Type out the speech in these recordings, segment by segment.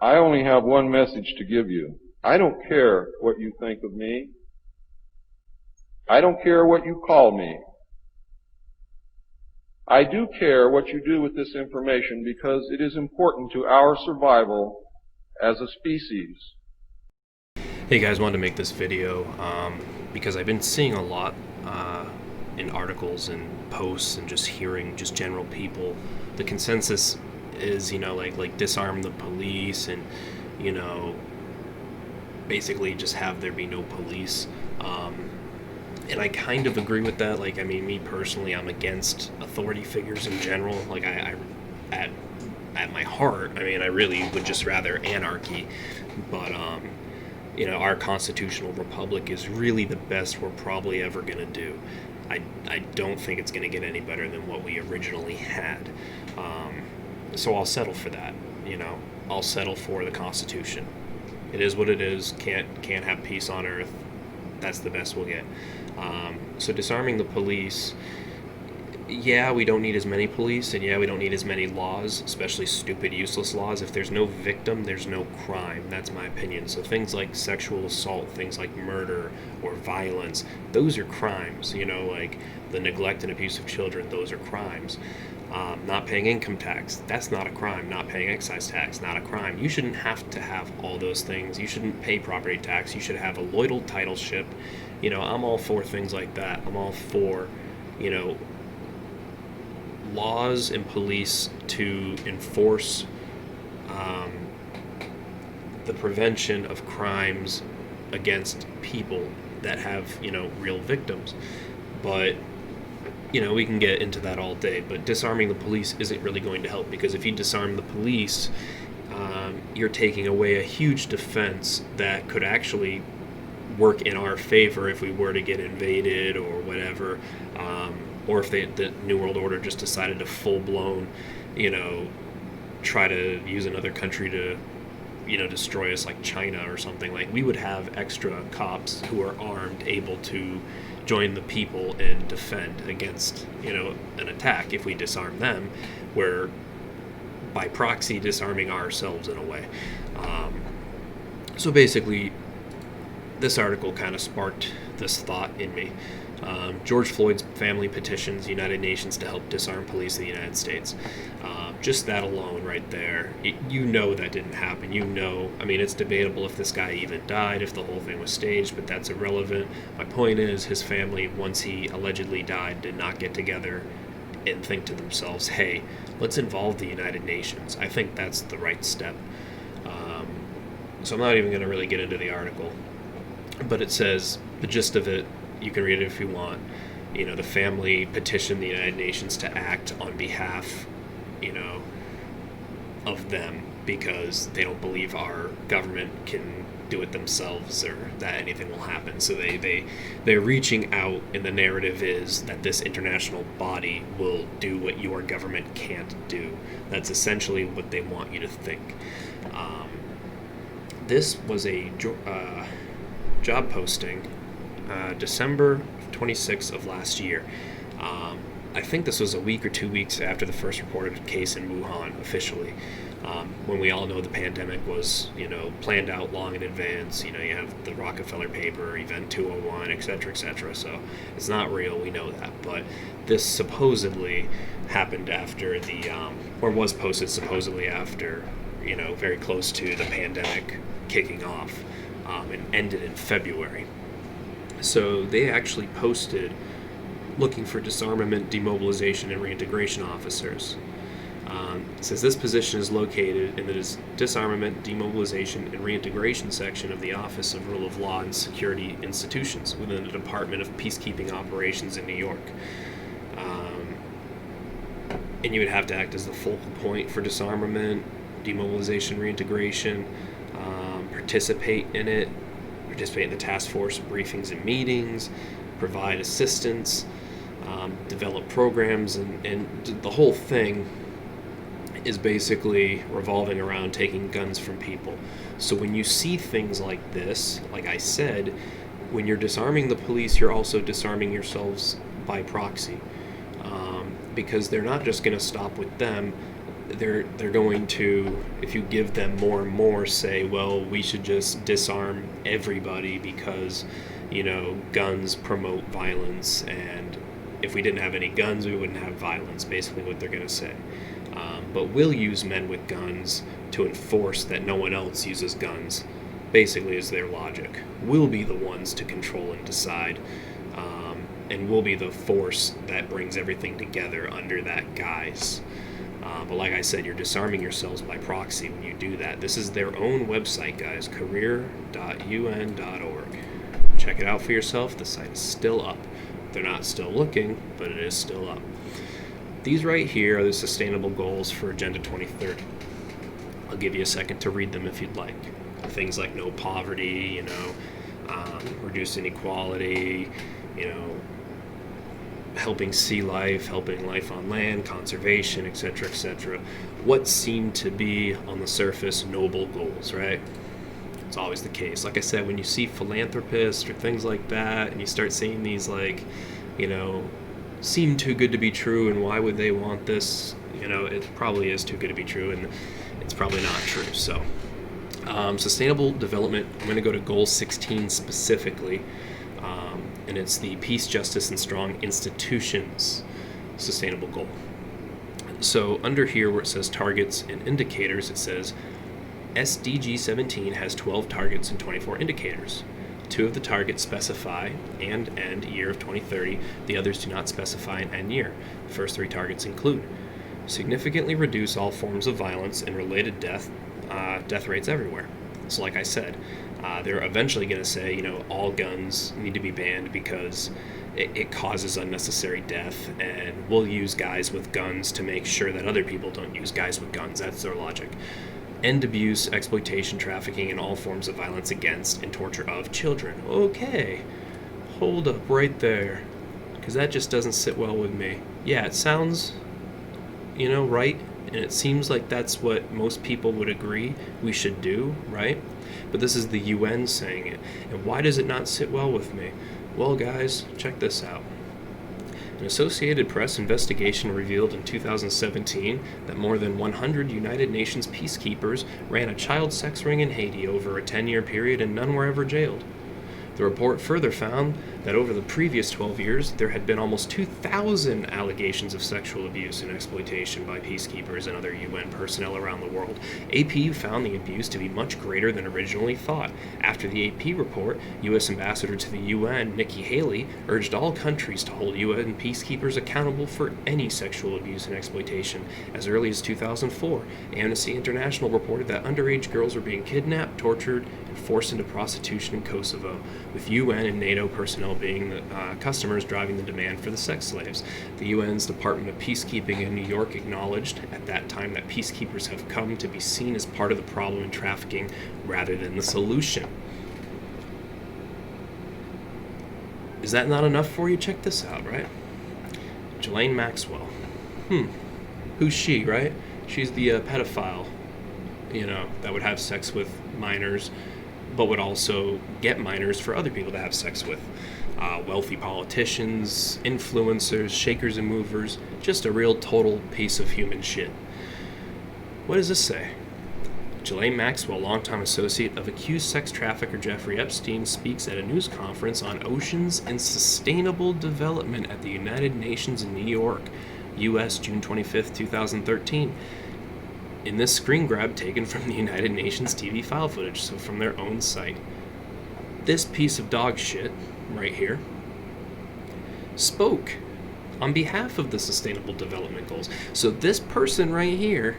I only have one message to give you. I don't care what you think of me. I don't care what you call me. I do care what you do with this information because it is important to our survival as a species. Hey guys, wanted to make this video because I've been seeing a lot in articles and posts and just hearing just general people. The consensus is, like disarm the police and, you know, basically just have there be no police. And I kind of agree with that. Like, I mean, me personally, I'm against authority figures in general. Like, at my heart, I mean, I really would just rather anarchy. But our constitutional republic is really the best we're probably ever going to do. I don't think it's going to get any better than what we originally had. So I'll settle for that. I'll settle for the Constitution. It is what it is. Can't have peace on earth. That's the best we'll get. So disarming the police, yeah, we don't need as many police, and yeah, we don't need as many laws, especially stupid, useless laws. If there's no victim, there's no crime. That's my opinion. So things like sexual assault, things like murder or violence, those are crimes. Like the neglect and abuse of children, those are crimes. Not paying income tax, that's not a crime. Not paying excise tax, not a crime. You shouldn't have to have all those things. You shouldn't pay property tax. You should have a loyal titleship. I'm all for things like that. I'm all for, laws and police to enforce the prevention of crimes against people that have, real victims. But we can get into that all day, but disarming the police isn't really going to help, because if you disarm the police, you're taking away a huge defense that could actually work in our favor if we were to get invaded or whatever, or if the New World Order just decided to full-blown, try to use another country to, destroy us, like China or something. Like, we would have extra cops who are armed, able to join the people and defend against, an attack if we disarm them. We're, by proxy, disarming ourselves in a way. So basically, this article kind of sparked this thought in me. George Floyd's family petitions the United Nations to help disarm police in the United States. Just that alone right there, that didn't happen. I mean, it's debatable if this guy even died, if the whole thing was staged, but that's irrelevant. My point is, his family, once he allegedly died, did not get together and think to themselves, hey, let's involve the United Nations. I think that's the right step. So I'm not even going to really get into the article. But it says, the gist of it, you can read it if you want. The family petitioned the United Nations to act on behalf, of them, because they don't believe our government can do it themselves, or that anything will happen. So they're reaching out, and the narrative is that this international body will do what your government can't do. That's essentially what they want you to think. This was a job posting, December 26th of last year. I think this was a week or 2 weeks after the first reported case in Wuhan officially, when we all know the pandemic was, planned out long in advance. You have the Rockefeller paper, Event 201, etc., etc. So it's not real, we know that. But this supposedly happened after or was posted supposedly after, very close to the pandemic kicking off, and ended in February. So they actually posted looking for disarmament, demobilization, and reintegration officers. It says this position is located in the disarmament, demobilization, and reintegration section of the Office of Rule of Law and Security Institutions within the Department of Peacekeeping Operations in New York. And you would have to act as the focal point for disarmament, demobilization, reintegration, participate in the task force briefings and meetings, provide assistance, develop programs, and the whole thing is basically revolving around taking guns from people. So when you see things like this, like I said, when you're disarming the police, you're also disarming yourselves by proxy, because they're not just going to stop with them. they're going to, if you give them more and more, say, well, we should just disarm everybody because, guns promote violence, and if we didn't have any guns, we wouldn't have violence, basically what they're going to say. But we'll use men with guns to enforce that no one else uses guns, basically is their logic. We'll be the ones to control and decide, and we'll be the force that brings everything together under that guise. But like I said, you're disarming yourselves by proxy when you do that. This is their own website, guys, career.un.org. Check it out for yourself. The site is still up. They're not still looking, but it is still up. These right here are the sustainable goals for Agenda 2030. I'll give you a second to read them if you'd like. Things like no poverty, reduce inequality, helping sea life, helping life on land, conservation, etc., etc. What seem to be, on the surface, noble goals, right? It's always the case. Like I said, when you see philanthropists or things like that, and you start seeing these, seem too good to be true, and why would they want this? It probably is too good to be true, and it's probably not true. So, sustainable development, I'm going to go to goal 16 specifically. And it's the peace, justice, and strong institutions sustainable goal. So under here where it says targets and indicators, it says SDG 17 has 12 targets and 24 indicators. 2 of the targets specify and end year of 2030. The others do not specify an end year. The first 3 targets include significantly reduce all forms of violence and related death rates everywhere. So like I said, they're eventually going to say, all guns need to be banned because it causes unnecessary death, and we'll use guys with guns to make sure that other people don't use guys with guns. That's their logic. End abuse, exploitation, trafficking, and all forms of violence against and torture of children. Okay, hold up right there, because that just doesn't sit well with me. Yeah, it sounds, right, and it seems like that's what most people would agree we should do, right? But this is the UN saying it. And why does it not sit well with me? Well, guys, check this out. An Associated Press investigation revealed in 2017 that more than 100 United Nations peacekeepers ran a child sex ring in Haiti over a 10-year period, and none were ever jailed. The report further found that over the previous 12 years, there had been almost 2,000 allegations of sexual abuse and exploitation by peacekeepers and other UN personnel around the world. AP found the abuse to be much greater than originally thought. After the AP report, U.S. Ambassador to the UN, Nikki Haley, urged all countries to hold UN peacekeepers accountable for any sexual abuse and exploitation. As early as 2004, Amnesty International reported that underage girls were being kidnapped, tortured, and forced into prostitution in Kosovo, with UN and NATO personnel being the customers driving the demand for the sex slaves. The UN's Department of Peacekeeping in New York acknowledged at that time that peacekeepers have come to be seen as part of the problem in trafficking rather than the solution. Is that not enough for you? Check this out, right? Ghislaine Maxwell. Who's she, right? She's the pedophile, that would have sex with minors, but would also get minors for other people to have sex with. Wealthy politicians, influencers, shakers and movers, just a real total piece of human shit. What does this say? Ghislaine Maxwell, longtime associate of accused sex trafficker Jeffrey Epstein, speaks at a news conference on oceans and sustainable development at the United Nations in New York, U.S., June 25th, 2013. In this screen grab taken from the United Nations TV file footage, so from their own site. This piece of dog shit, right here, spoke on behalf of the Sustainable Development Goals. So this person right here,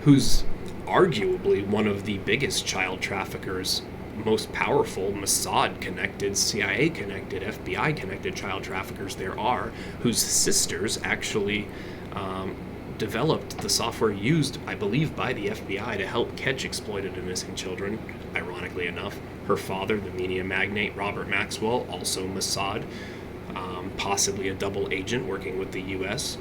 who's arguably one of the biggest child traffickers, most powerful Mossad-connected, CIA-connected, FBI-connected child traffickers there are, whose sisters actually developed the software used, I believe, by the FBI to help catch exploited and missing children, ironically enough. Her father, the media magnate Robert Maxwell, also Mossad, possibly a double agent working with the U.S.,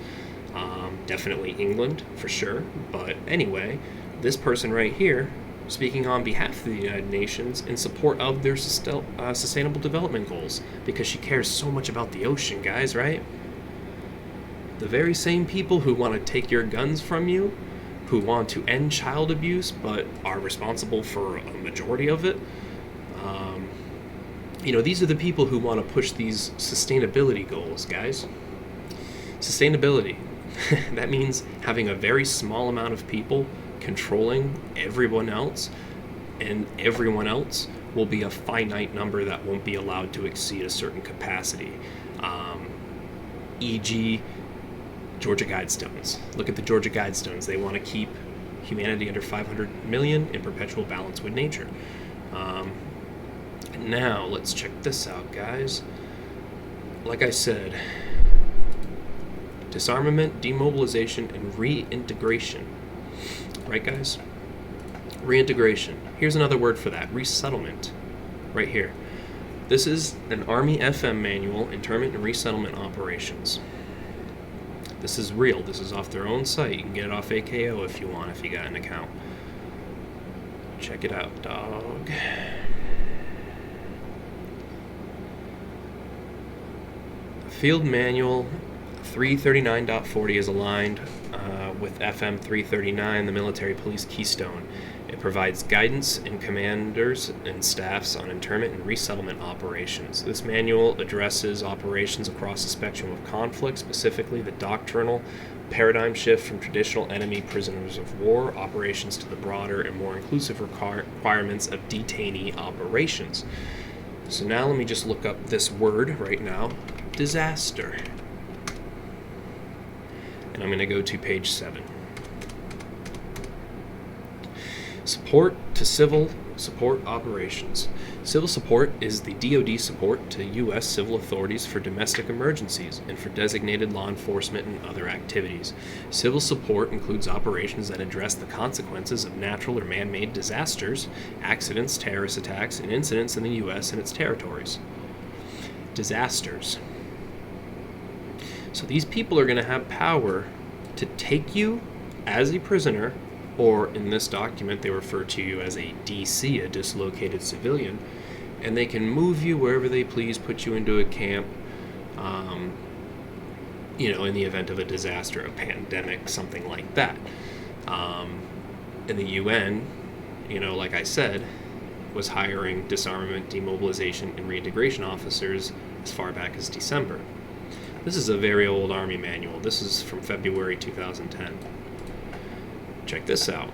definitely England, for sure. But anyway, this person right here, speaking on behalf of the United Nations in support of their Sustainable Development Goals, because she cares so much about the ocean, guys, right? The very same people who want to take your guns from you, who want to end child abuse but are responsible for a majority of it. These are the people who want to push these sustainability goals, guys. Sustainability. That means having a very small amount of people controlling everyone else, and everyone else will be a finite number that won't be allowed to exceed a certain capacity. E.g., Georgia Guidestones. Look at the Georgia Guidestones. They want to keep humanity under 500 million in perpetual balance with nature. Now, let's check this out, guys. Like I said, disarmament, demobilization, and reintegration. Right, guys? Reintegration. Here's another word for that. Resettlement. Right here. This is an Army FM manual, internment and resettlement operations. This is real. This is off their own site. You can get it off AKO if you want, if you got an account. Check it out, dog. Field Manual 339.40 is aligned with FM 339, the Military Police Keystone. It provides guidance and commanders and staffs on internment and resettlement operations. This manual addresses operations across the spectrum of conflict, specifically the doctrinal paradigm shift from traditional enemy prisoners of war operations to the broader and more inclusive requirements of detainee operations. So now let me just look up this word right now. Disaster. And I'm going to go to page 7. Support to civil support operations. Civil support is the DoD support to U.S. civil authorities for domestic emergencies and for designated law enforcement and other activities. Civil support includes operations that address the consequences of natural or man-made disasters, accidents, terrorist attacks, and incidents in the U.S. and its territories. Disasters. So these people are going to have power to take you as a prisoner, or in this document they refer to you as a DC, a dislocated civilian, and they can move you wherever they please, put you into a camp, in the event of a disaster, a pandemic, something like that. And the UN, like I said, was hiring disarmament, demobilization, and reintegration officers as far back as December. This is a very old Army manual. This is from February 2010. Check this out.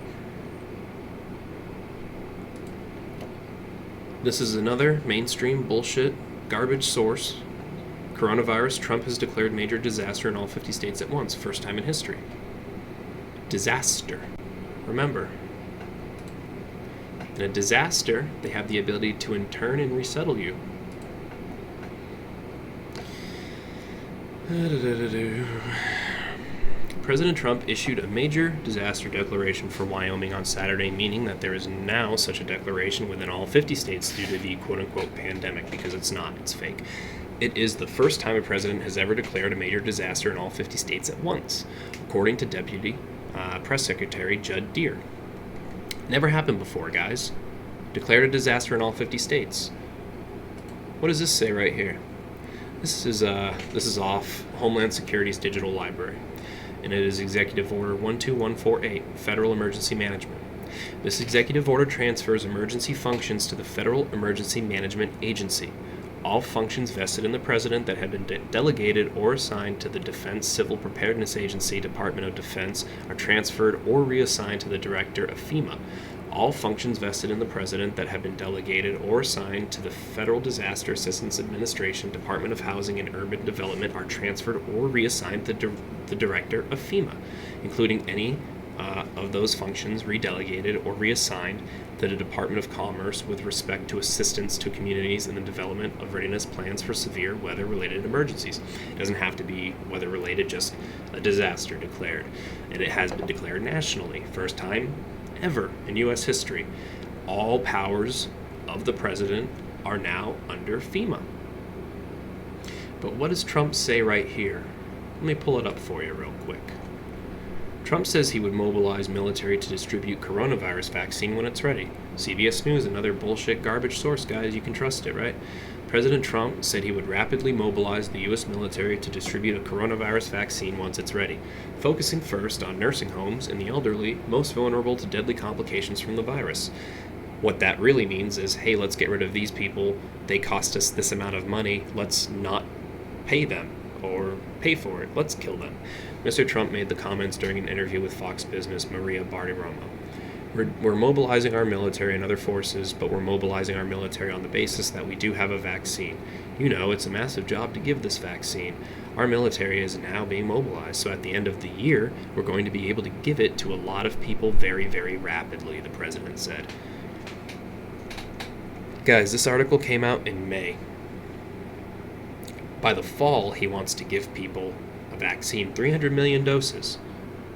This is another mainstream bullshit garbage source. Coronavirus, Trump has declared major disaster in all 50 states at once. First time in history. Disaster. Remember, in a disaster, they have the ability to intern and resettle you. President Trump issued a major disaster declaration for Wyoming on Saturday, meaning that there is now such a declaration within all 50 states due to the quote-unquote pandemic, because it's not, it's fake. It is the first time a president has ever declared a major disaster in all 50 states at once, according to Deputy Press Secretary Judd Deere. Never happened before, guys. Declared a disaster in all 50 states. What does this say right here? This is off Homeland Security's digital library, and it is Executive Order 12148, Federal Emergency Management. This executive order transfers emergency functions to the Federal Emergency Management Agency. All functions vested in the President that have been delegated or assigned to the Defense Civil Preparedness Agency, Department of Defense, are transferred or reassigned to the Director of FEMA. All functions vested in the President that have been delegated or assigned to the Federal Disaster Assistance Administration, Department of Housing and Urban Development, are transferred or reassigned to the Director of FEMA, including any of those functions redelegated or reassigned to the Department of Commerce with respect to assistance to communities in the development of readiness plans for severe weather-related emergencies. It doesn't have to be weather-related, just a disaster declared. And it has been declared nationally, first time ever in U.S. history. All powers of the President are now under FEMA. But what does Trump say right here? Let me pull it up for you real quick. Trump says he would mobilize military to distribute coronavirus vaccine when it's ready. CBS News, another bullshit garbage source, guys. You can trust it, right? President Trump said he would rapidly mobilize the U.S. military to distribute a coronavirus vaccine once it's ready, focusing first on nursing homes and the elderly most vulnerable to deadly complications from the virus. What that really means is, hey, let's get rid of these people. They cost us this amount of money. Let's not pay them or pay for it. Let's kill them. Mr. Trump made the comments during an interview with Fox Business' Maria Bartiromo. We're mobilizing our military and other forces, but we're mobilizing our military on the basis that we do have a vaccine. You know, it's a massive job to give this vaccine. Our military is now being mobilized, so at the end of the year, we're going to be able to give it to a lot of people very, very rapidly, the president said. Guys, this article came out in May. By the fall, he wants to give people a vaccine, 300 million doses.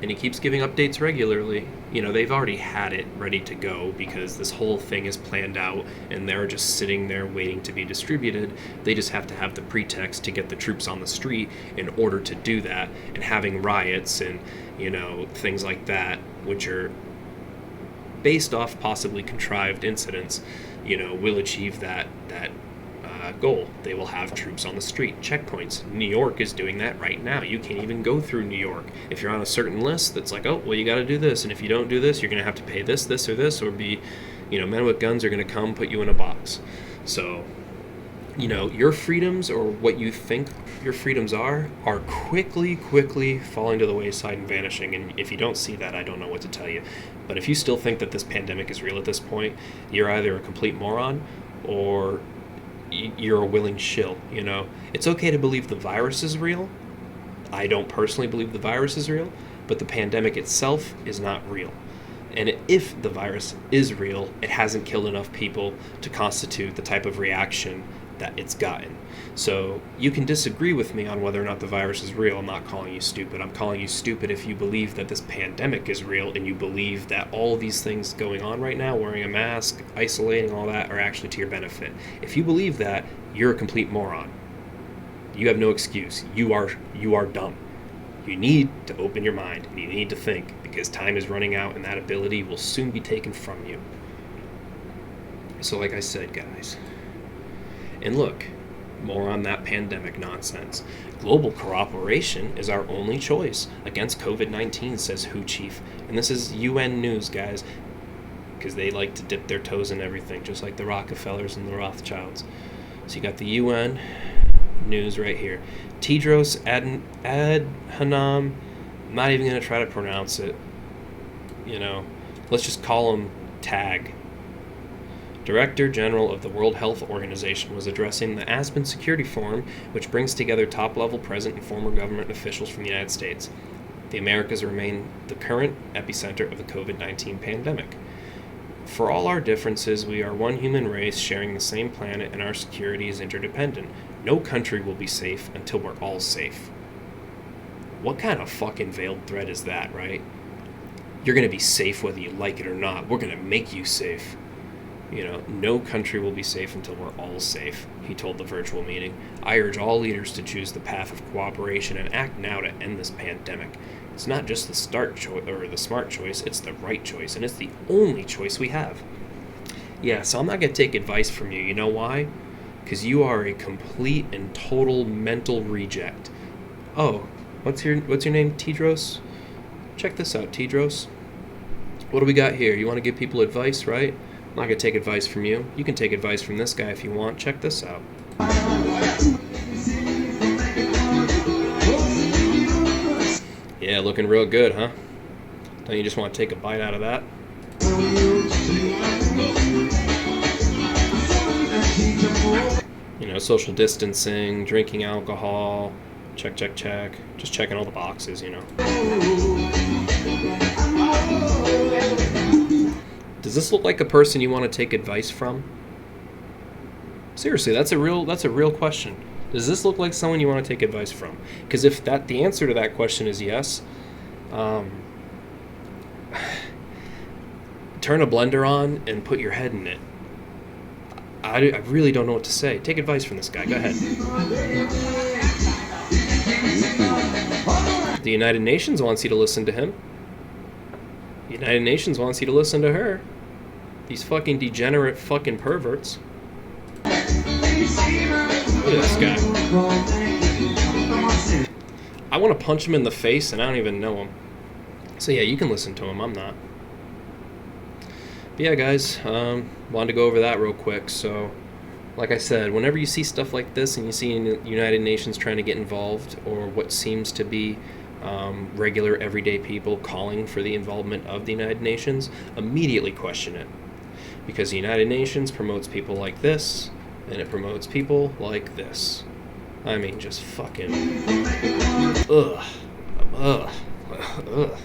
And he keeps giving updates regularly. You know, they've already had it ready to go because this whole thing is planned out and they're just sitting there waiting to be distributed. They just have to have the pretext to get the troops on the street in order to do that, and having riots and, you know, things like that, which are based off possibly contrived incidents, you know, will achieve that goal. They will have troops on the street, checkpoints. New York is doing that right now. You can't even go through New York. If you're on a certain list that's like, oh, well, you got to do this, and if you don't do this, you're going to have to pay this, this, or this, or be, you know, men with guns are going to come put you in a box. So, you know, your freedoms, or what you think your freedoms are quickly falling to the wayside and vanishing. And if you don't see that, I don't know what to tell you. But if you still think that this pandemic is real at this point, you're either a complete moron or you're a willing shill. You know, it's okay to believe the virus is real. I don't personally believe the virus is real, but the pandemic itself is not real. And if the virus is real, it hasn't killed enough people to constitute the type of reaction that it's gotten. So you can disagree with me on whether or not the virus is real. I'm not calling you stupid. I'm calling you stupid if you believe that this pandemic is real and you believe that all of these things going on right now, wearing a mask, isolating, all that, are actually to your benefit. If you believe that, you're a complete moron. You have no excuse. You are dumb. You need to open your mind and you need to think, because time is running out and that ability will soon be taken from you. So like I said, guys, and look, more on that pandemic nonsense. Global cooperation is our only choice against COVID-19, says WHO chief. And this is UN news, guys, because they like to dip their toes in everything, just like the Rockefellers and the Rothschilds. So you got the UN news right here. Tedros Adhanom, I'm not even going to try to pronounce it. You know, let's just call him Tag. Director General of the World Health Organization, was addressing the Aspen Security Forum, which brings together top-level present and former government officials from the United States. The Americas remain the current epicenter of the COVID-19 pandemic. For all our differences, we are one human race sharing the same planet, and our security is interdependent. No country will be safe until we're all safe. What kind of fucking veiled threat is that, right? You're going to be safe whether you like it or not. We're going to make you safe. You know, no country will be safe until we're all safe, he told the virtual meeting. I urge all leaders to choose the path of cooperation and act now to end this pandemic. It's not just the smart choice, it's the right choice, and it's the only choice we have. Yeah, so I'm not going to take advice from you. You know why? Because you are a complete and total mental reject. Oh, what's your name, Tedros? Check this out, Tedros. What do we got here? You want to give people advice, right? I'm not going to take advice from you. You can take advice from this guy if you want. Check this out. Yeah, looking real good, huh? Don't you just want to take a bite out of that? You know, social distancing, drinking alcohol, check. Just checking all the boxes, you know. Does this look like a person you want to take advice from? Seriously, that's a real question. Does this look like someone you want to take advice from? Because if the answer to that question is yes, turn a blender on and put your head in it. I really don't know what to say. Take advice from this guy. Go ahead. The United Nations wants you to listen to him. The United Nations wants you to listen to her. These fucking degenerate fucking perverts. Look at this guy. I want to punch him in the face, and I don't even know him. So yeah, you can listen to him. I'm not. But yeah, guys, wanted to go over that real quick. So, like I said, whenever you see stuff like this and you see United Nations trying to get involved, or what seems to be regular everyday people calling for the involvement of the United Nations, immediately question it. Because the United Nations promotes people like this, and it promotes people like this. I mean, just fucking... Ugh. Ugh. Ugh.